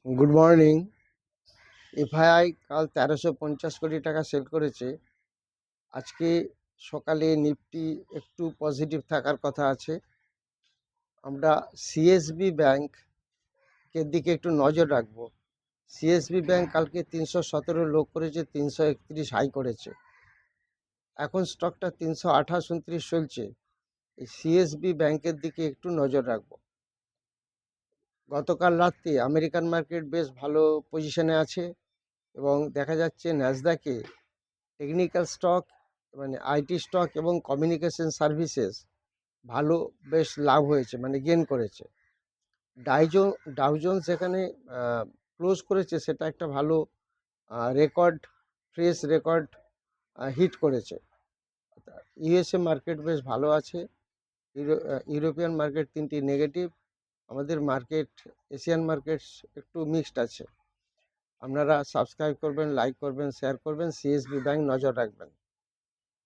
Good morning. FII কাল 1350 কোটি টাকা সেল করেছে। আজকে সকালে নিফটি একটু পজিটিভ থাকার কথা আছে। আমরা সিএসবি ব্যাংকের দিকে একটু নজর রাখবো। সিএসবি ব্যাংক কালকে 317 লো করেছে, 331 হাই করেছে। এখন স্টকটা 328-29 চলছে। এই সিএসবি ব্যাংকের দিকে একটু নজর রাখবো। গতকাল রাত্রে আমেরিকান মার্কেট বেশ ভালো পজিশনে আছে এবং দেখা যাচ্ছে ন্যাসডাকে টেকনিক্যাল স্টক মানে আইটি স্টক এবং কমিউনিকেশন সার্ভিসেস ভালো বেশ লাভ হয়েছে, মানে গেন করেছে। ডাউ জোন্স যেখানে ক্লোজ করেছে সেটা একটা ভালো রেকর্ড, ফ্রেশ রেকর্ড হিট করেছে। ইউএসএ মার্কেট বেশ ভালো আছে। ইউরোপিয়ান মার্কেট তিনটি নেগেটিভ। আমাদের মার্কেট, এশিয়ান মার্কেটস একটু মিক্সড আছে। আপনারা সাবস্ক্রাইব করবেন, লাইক করবেন, শেয়ার করবেন, সিএসবি ব্যাংক নজর রাখবেন।